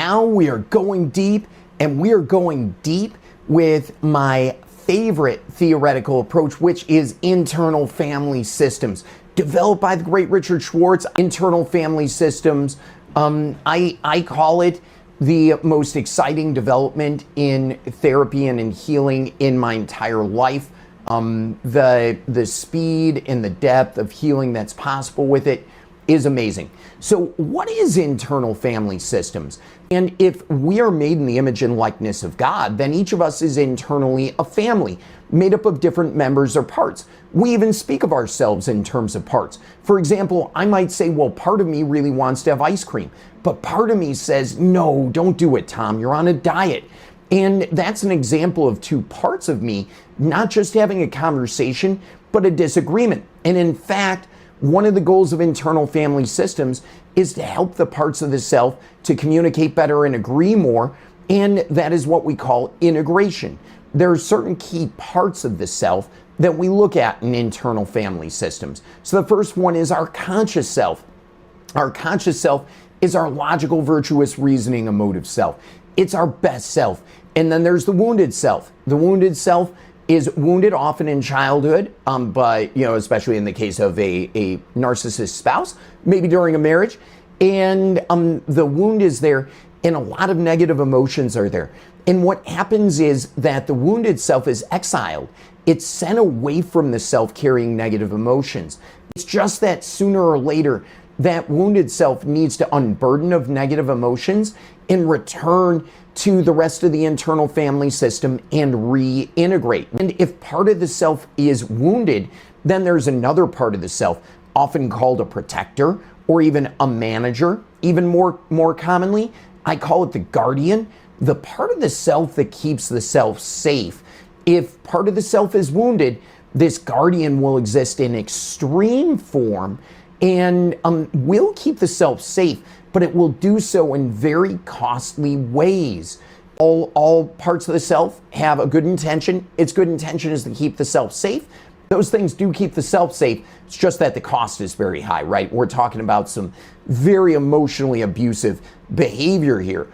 now we are going deep, and we are going deep with my favorite theoretical approach, which is internal family systems. Developed by the great Richard Schwartz, internal family systems. I call it the most exciting development in therapy and in healing in my entire life. The speed and the depth of healing that's possible with it is amazing. So what is internal family systems? And if we are made in the image and likeness of God, then each of us is internally a family made up of different members or parts. We even speak of ourselves in terms of parts. For example, I might say, well, part of me really wants to have ice cream, but part of me says, no, don't do it, Tom, you're on a diet. And that's an example of two parts of me, not just having a conversation, but a disagreement. And in fact, one of the goals of internal family systems is to help the parts of the self to communicate better and agree more, and that is what we call integration. There are certain key parts of the self that we look at in internal family systems. So the first one is our conscious self. Our conscious self is our logical, virtuous, reasoning, emotive self. It's our best self. And then there's the wounded self. The wounded self is wounded often in childhood, but especially in the case of a narcissist spouse, maybe during a marriage. And the wound is there, and a lot of negative emotions are there. And what happens is that the wounded self is exiled. It's sent away from the self carrying negative emotions. It's just that sooner or later, that wounded self needs to unburden of negative emotions and return to the rest of the internal family system and reintegrate. And if part of the self is wounded, then there's another part of the self, often called a protector or even a manager. Even more commonly, I call it the guardian, the part of the self that keeps the self safe. If part of the self is wounded, this guardian will exist in extreme form and will keep the self safe, but it will do so in very costly ways. All parts of the self have a good intention. Its good intention is to keep the self safe. Those things do keep the self safe. It's just that the cost is very high, right? We're talking about some very emotionally abusive behavior here.